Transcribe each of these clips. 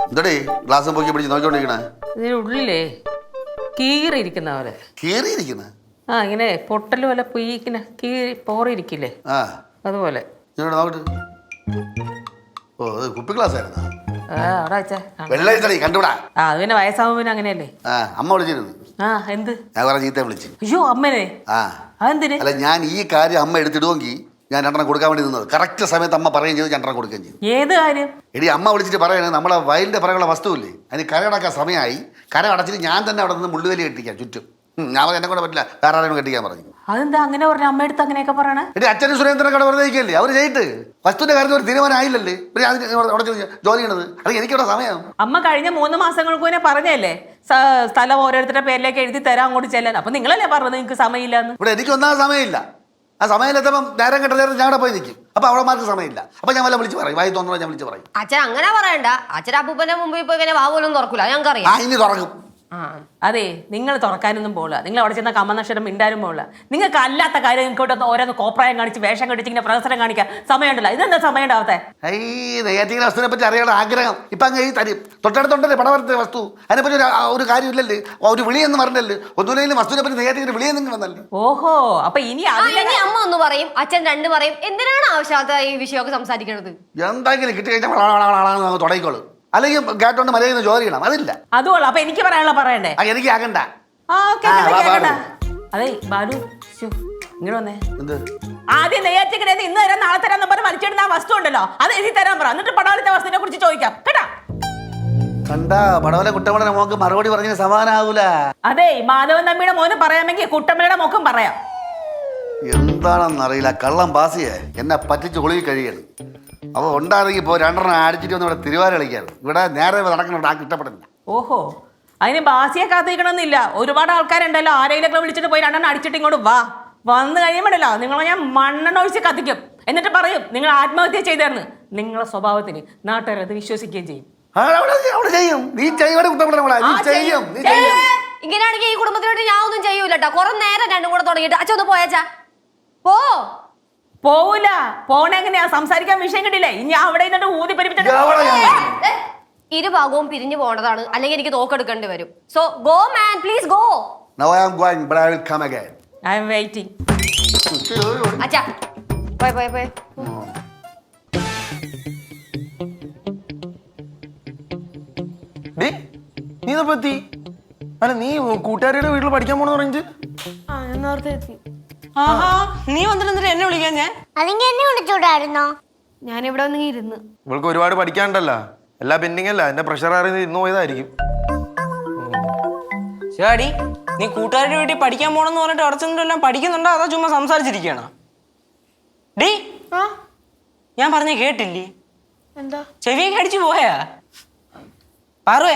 എന്തടേ glass പൊക്കി പിടിച്ച് നോക്കിക്കൊണ്ടിരിക്കണേ? ഇതിനുള്ളിലേ കീറിയിരിക്കുന്ന പോലെ. കീറിയിരിക്കുന്ന ഇങ്ങനെ പൊട്ടൽ പോലെ ഇങ്ങനെ പോറിയിരിക്കില്ലേ, അതുപോലെ. നോക്കട്ടെ. ഓ അത് കുപ്പി ഗ്ലാസ് ആയിരുന്നു. അവിടെ വെച്ചാ വെള്ളടി കണ്ടുവിടാ. അത് പിന്നെ വയസ്സാവുമ്പോ പിന്നെ അങ്ങനെയല്ലേ. അമ്മ വിളിച്ചിരുന്നു. എന്ത്? ഞാൻ കുറെ ചീത്ത വിളിച്ചു. അയ്യോ അമ്മനെ. അതെന്തിന്? അല്ല, ഞാൻ ഈ കാര്യം അമ്മ എടുത്തിടുമെങ്കിൽ ഞാൻ 2 കൊടുക്കാൻ വേണ്ടി നിന്നത്. കറക്റ്റ് സമയത്ത് അമ്മ പറയുകയും ചെയ്തു, 2 കൊടുക്കുകയും ചെയ്തു. ഏത് കാര്യം? എടി അമ്മ വിളിച്ചിട്ട് പറയണേ, നമ്മളെ വയലിന്റെ പിറകുള്ള വസ്തുവില്ലേ, അതിന് കരടക്കാൻ സമയമായി. കര അടച്ചിട്ട് ഞാൻ തന്നെ അവിടെ നിന്ന് മുള്ളുവേലി കെട്ടിക്കാം ചുറ്റും. ഞാൻ എന്നെ കൊണ്ട് പറ്റില്ല, വേറെ ആരെയും കെട്ടിക്കാൻ പറഞ്ഞു. അതെന്താ അങ്ങനെ പറഞ്ഞു? അമ്മ എടുത്ത് അങ്ങനെയൊക്കെ പറയണേ. എടി അച്ഛനും സുരേന്ദ്രൻ കട വെറുതെ ഇരിക്കല്ലേ, അവർ ചെയ്തിട്ട് വസ്തുവിന്റെ കാര്യത്തിൽ ഒരു തീരുമാനമായില്ലല്ലേ, അവിടെ ജോലി ചെയ്യണത്. അത് എനിക്കിവിടെ സമയം. അമ്മ കഴിഞ്ഞ 3 മാസങ്ങൾക്ക് മുന്നേ പറഞ്ഞല്ലേ സ്ഥലം ഓരോരുത്തരുടെ പേരിലേക്ക് എഴുതി തരാൻ അങ്ങോട്ട് ചെല്ലാൻ. അപ്പൊ നിങ്ങളല്ലേ പറഞ്ഞത് നിങ്ങൾക്ക് സമയമില്ലാന്ന്? ഇവിടെ എനിക്ക് ഒന്നാമത് സമയമില്ല. ആ സമയമില്ലാത്തപ്പം നേരം കെട്ട നേരം ഞാൻ അവിടെ പോയി നിൽക്കും. അപ്പൊ അവളമാർക്ക് സമയമില്ല. അപ്പൊ ഞാൻ വല്ല വിളിച്ച് പറയും, വായി തോന്നുന്നത് ഞാൻ വിളിച്ച് പറയും. അച്ഛൻ അങ്ങനെ പറയണ്ട. അച്ഛൻ അപ്പൂപ്പന്റെ മുമ്പിൽ ഇപ്പൊ ഇങ്ങനെ വാവോലും തുറക്കൂല, ഞങ്ങൾക്കറിയാം. ഇനി തുറക്കും. അതെ, നിങ്ങൾ തുറക്കാനൊന്നും പോകില്ല. നിങ്ങൾ അവിടെ ചെന്ന കമ്മനക്ഷരം മിണ്ടാനും പോകില്ല. നിങ്ങൾക്ക് അല്ലാത്ത കാര്യം നിങ്ങൾക്ക് ഓരോന്ന് കോപ്രായം കാണിച്ച് വേഷം കടിച്ച് ഇങ്ങനെ പ്രദർശനം കാണിക്കാൻ സമയമുണ്ടല്ലോ. ഇതെന്താ സമയം ഉണ്ടാവത്തെ? നെയ്യാറ്റിങ്ങനെ വസ്തുവിനെ പറ്റി അറിയാനുള്ള ആഗ്രഹം ഇപ്പൊ അങ്ങ് തരും. തൊട്ടടുത്തുണ്ടല്ലേ പടവരത്തെ വസ്തു, അതിനെപ്പറ്റി ഒരു കാര്യമില്ലല്ലേ, ഒരു വിളിയെന്ന് പറഞ്ഞല്ലേ. ഒന്നുമില്ലെങ്കിലും വസ്തുവിനെ പറ്റി നെയ്യാറ്റിങ്ങനെ വിളിയെന്നെങ്കിലും വന്നല്ലേ. ഓഹോ, അപ്പൊ ഇനി അമ്മ ഒന്ന് പറയും, അച്ഛൻ 2 പറയും. എന്തിനാണ് ആവശ്യമില്ലാത്ത ഈ വിഷയമൊക്കെ സംസാരിക്കണത്? എന്തെങ്കിലും കിട്ടി കഴിഞ്ഞാൽ തുടങ്ങിക്കോളൂ. അല്ലെങ്കിൽ കേട്ടോണ്ട് മര്യാദ ജോലി ചെയ്യണം. അതില്ല. അതുകൊള്ളു. അപ്പൊ എനിക്ക് പറയാനുള്ള പറയണ്ടേ? എനിക്ക് ആകണ്ട. അതെ ബാലു, ഇങ്ങനെ വന്നേ. എന്ത്? ആദ്യം നെയ്യാറ്റിക്കര ഇന്ന് തരാം നാളെ തരാന്ന് പറഞ്ഞ് വലിച്ചിടുന്ന ആ വസ്തു ഉണ്ടല്ലോ, അത് എഴുതി തരാൻ പറ. എന്നിട്ട് പടവലത്തെ വസ്തുവിനെ കുറിച്ച് ചോദിക്കാം കേട്ടാ. കണ്ടാ പടവല കുട്ടമ്മയുടെ മോക്ക് മറുപടി പറഞ്ഞ സമാനാവൂല. അതെ, മാധവൻ തമ്മിയുടെ മോന് പറയാമെങ്കിൽ കുട്ടമ്മയുടെ മോക്കും പറയാം. എന്താണെന്നറിയില്ല, കള്ളം പാസിയെ എന്നെ പറ്റിച്ച് ഒളിയിൽ കഴിയാണ്. അപ്പോൾ ഉണ്ടായിരുന്നെങ്കിൽ ഇപ്പോൾ 2 അടിച്ചിട്ട് വന്ന് ഇവിടെ തിരുവാര കളിക്കാറ്. ഇവിടെ നേരെ നടക്കുന്നുണ്ട്, ആൾക്ക് ഇഷ്ടപ്പെടുന്നില്ല. ഓഹോ, അതിന് ബാസിയെ കാത്തിരിക്കണമെന്നില്ല. ഒരുപാട് ആൾക്കാരുണ്ടല്ലോ, ആരെയിലൊക്കെ വിളിച്ചിട്ട് പോയി 2 അടിച്ചിട്ട് ഇങ്ങോട്ട് വന്ന് കഴിയുമ്പോഴല്ലോ നിങ്ങളെ ഞാൻ മണ്ണെണ്ണ ഒഴിച്ച് കത്തിക്കും. എന്നിട്ട് പറയും നിങ്ങൾ ആത്മഹത്യ ചെയ്തായിരുന്നു. നിങ്ങളെ സ്വഭാവത്തിന് നാട്ടുകാരത് വിശ്വസിക്കുകയും ചെയ്യും. ഇങ്ങനെയാണെങ്കിൽ ഈ കുടുംബത്തിലോട്ട് ഞാൻ ഒന്നും ചെയ്യൂല കേട്ടോ. കുറെ നേരം 2 കൂടെ തുടങ്ങിയിട്ട് അച്ഛൻ ഒന്ന് പോയാച്ചാ പോവൂല. പോണെങ്ങനെയാ? സംസാരിക്കാൻ വിഷയം കിട്ടില്ലേ? ഇനി അവിടെ ഊതി പരിപ്പിച്ചിട്ട് ഇരുഭാഗവും പിരിഞ്ഞു പോണതാണ്, അല്ലെങ്കിൽ എനിക്ക് തോക്കെടുക്കേണ്ടി വരും. So go man, please go. Now I am going, but I will come again. I am waiting. അച്ഛാ പോയി. നീ പറ്റി അല്ല, നീ കൂട്ടുകാരിയുടെ വീട്ടിൽ പഠിക്കാൻ പോണെന്ന് പറഞ്ഞിട്ട് നീ വന്നിട്ട് എന്നെ വിളിക്കാൻ? ഞാൻ അല്ലെങ്കിൽ എന്നെ വിളിച്ചൂടായിരുന്നോ? ഞാൻ ഇവിടെ വന്ന് ഇരുന്ന്. ഇവൾക്ക് ഒരുപാട് പഠിക്കാണ്ടല്ലോ, എല്ലാ പെൻഡിങ് അല്ല, എന്റെ പ്രഷർ അറിയുന്നത് ഇന്ന് പോയതായിരിക്കും. ശരി, നീ കൂട്ടുകാരുടെ വീട്ടിൽ പഠിക്കാൻ പോണെന്ന് പറഞ്ഞിട്ട് അവിടെ ചെന്നിട്ടെല്ലാം പഠിക്കുന്നുണ്ടോ അതോ ചുമ്മാ സംസാരിച്ചിരിക്കണോ? ഡീ, ഞാൻ പറഞ്ഞ കേട്ടില്ലേ? എന്താ ചെവിയൊക്കെ അടിച്ചു പോയാ? പാറുവേ,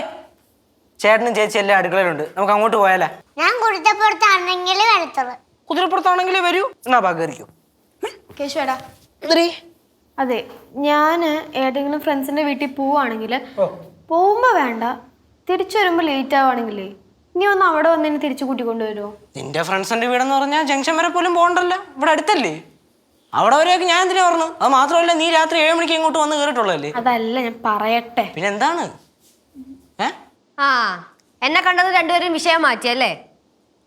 ചേട്ടനും ചേച്ചി എല്ലാം അടുക്കളയിലുണ്ട്, നമുക്ക് അങ്ങോട്ട് പോയാലേ? ഞാൻ കുരുത്തപ്പുറത്താണെങ്കിൽ വരത്തുള്ളൂ. കുതിരപ്പുറത്താണെങ്കിലേ വരൂ. എന്നാ പകരിക്കും. കേശുവേടാ, അതെ, ഞാൻ ഏതെങ്കിലും ഫ്രണ്ട്സിന്റെ വീട്ടിൽ പോവാണെങ്കിൽ പോകുമ്പോ വേണ്ട, തിരിച്ചു വരുമ്പോ ലേറ്റ് ആവുകയാണെങ്കിലേ നീ ഒന്ന് അവിടെ വന്ന് എന്നെ തിരിച്ചു കൂട്ടിക്കൊണ്ടുവരുമോ? നിന്റെ ഫ്രണ്ട്സിന്റെ വീടെന്ന് പറഞ്ഞാൽ ജംഗ്ഷൻ വരെ പോലും പോകണ്ടല്ലോ, ഇവിടെ അടുത്തല്ലേ. അവിടെ വരെയൊക്കെ ഞാൻ എന്തിനാ പറഞ്ഞു? അത് മാത്രമല്ല, നീ രാത്രി 7 മണിക്ക് ഇങ്ങോട്ട് വന്ന് കയറിയിട്ടുള്ളല്ലേ. അതല്ല, ഞാൻ പറയട്ടെ. പിന്നെ എന്താണ്? എന്നെ കണ്ടത് 2 പേരും വിഷയം മാറ്റിയല്ലേ?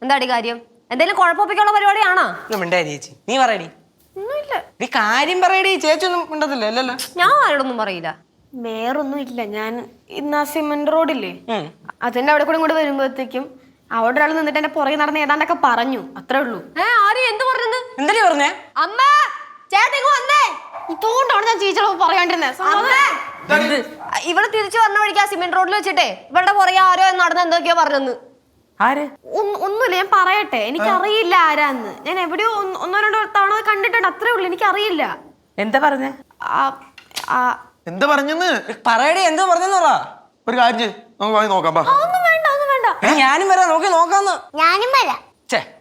എന്താടി കാര്യം? എന്തെങ്കിലും കുഴപ്പമൊപ്പിക്കാനുള്ള പരിപാടിയാണോ? മിണ്ടായി ചേച്ചി, നീ പറയടി. ഒന്നുമില്ല. നീ കാര്യം പറയടി. ചേച്ചി ഒന്നും മിണ്ടത്തില്ല അല്ലല്ലോ. ഞാൻ ആരോടൊന്നും പറയില്ല. വേറൊന്നും ഇല്ല. ഞാൻ ഇന്ന് ആ സിമന്റ് റോഡില്ലേ, അതിന്റെ അവിടെ കൂടെ ഇങ്ങോട്ട് വരുമ്പോഴത്തേക്കും അവിടെ ഒരാൾ നിന്നിട്ട് എന്റെ പുറകെ നടന്ന് ഏതാണ്ടൊക്കെ പറഞ്ഞു. അത്രേ ഉള്ളൂ. ആരും എന്ത് പറഞ്ഞത്? എന്താ പറഞ്ഞേ? അമ്മ, ചേട്ടൻ വന്നേ. ഇതുകൊണ്ടാണ് ഞാൻ ചേച്ചിയോട് പറയാണ്ടിരുന്നത്. ഇവിടെ തിരിച്ചു വന്ന വഴിക്ക് ആ സിമന്റ് റോഡിൽ വെച്ചിട്ടേ ഇവരുടെ പുറകെ ആരോ നടന്ന് എന്തൊക്കെയോ പറഞ്ഞെന്ന്. ആര്? ഒന്നുമില്ല, ഞാൻ പറയട്ടെ. എനിക്കറിയില്ല ആരാന്ന്. ഞാൻ എവിടെയോ 1-2 തവണ കണ്ടിട്ടുണ്ട്, അത്രേ ഉള്ളൂ. എനിക്കറിയില്ല. എന്താ പറഞ്ഞേ? എന്താ പറഞ്ഞെന്ന് പറയടി. എന്താ പറഞ്ഞെന്ന് പറ. ഒരു കാര്യം ചെയ്യ്, നമുക്ക് പോയി നോക്കാം. ഒന്നും വേണ്ട. ഞാനും വരാം, നോക്കാന്ന്. ഞാനും വരാം.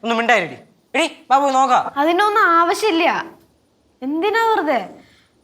ഒന്നും മിണ്ടായിരടി. എടി വാ, പോയി നോക്കാം. അതിന്റെ ഒന്നും ആവശ്യമില്ല. എന്തിനാ വെറുതെ?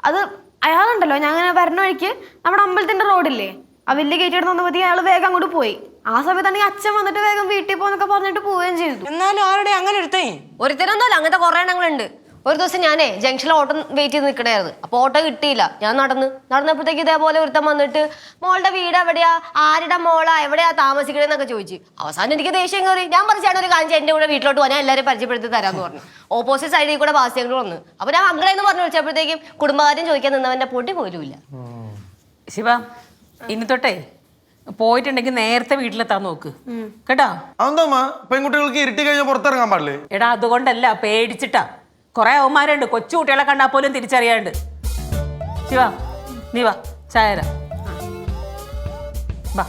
അത് അയാളുണ്ടല്ലോ, ഞാൻ അങ്ങനെ വരണ വഴിക്ക് നമ്മുടെ അമ്പലത്തിന്റെ റോഡില്ലേ, ആ വലിയ ഗേറ്റ് എടുത്ത് വന്നപ്പോഴത്തേക്ക് അയാൾ വേഗം അങ്ങോട്ട് പോയി. ആ സമയത്താണെങ്കിൽ അച്ഛൻ വന്നിട്ട് വേഗം വീട്ടിൽ പോന്നൊക്കെ പറഞ്ഞിട്ട് പോവുകയും ചെയ്തു. എന്നാലും ആരുടെ അങ്ങനെ എടുത്തേ? ഒരുത്തരൊന്നുമല്ല, അങ്ങനത്തെ കുറെ എണ്ണങ്ങളുണ്ട്. ഒരു ദിവസം ഞാനേ ജംഗ്ഷനിൽ ഓട്ടോ വെയിറ്റ് ചെയ്ത് നിൽക്കണായിരുന്നു. അപ്പോൾ ഓട്ടോ കിട്ടിയില്ല. ഞാൻ നടന്നപ്പോഴത്തേക്ക് ഇതേപോലെ ഒരുത്തം വന്നിട്ട് മോളുടെ വീട് എവിടെയാ, ആരുടെ മോളാ, എവിടെയാ താമസിക്കണേന്നൊക്കെ ചോദിച്ചു. അവസാനം എനിക്ക് ദേഷ്യം കയറി. ഞാൻ പറഞ്ഞാണ് ഒരു കാര്യം എൻ്റെ കൂടെ വീട്ടിലോട്ട് പോകാൻ, ഞാൻ എല്ലാവരും പരിചയപ്പെടുത്തി തരാമെന്ന് പറഞ്ഞു. ഓപ്പോസിറ്റ് സൈഡിൽ കൂടെ ബാസിയങ്ങൾ വന്നു. അപ്പോൾ ഞാൻ അങ്ങളെന്ന് പറഞ്ഞു വിളിച്ചപ്പോഴത്തേക്കും കുടുംബകാര്യം ചോദിക്കാൻ നിന്നവൻ്റെ പൊടി പോലും ഇല്ല. ശിവ, ഇനി തൊട്ടേ പോയിട്ടുണ്ടെങ്കിൽ നേരത്തെ വീട്ടിലെത്താൻ നോക്ക് കേട്ടോ. അതെന്താ പെൺകുട്ടികൾക്ക് ഇരുട്ടി കഴിഞ്ഞാൽ പുറത്തിറങ്ങാൻ പാടില്ലേ? എടാ അതുകൊണ്ടല്ല, പേടിച്ചിട്ടാ. കുറെ അവന്മാരുണ്ട് കൊച്ചു കുട്ടികളെ കണ്ടാൽ പോലും തിരിച്ചറിയാണ്ട്. ശിവ നീ വാ, ചായ വാ.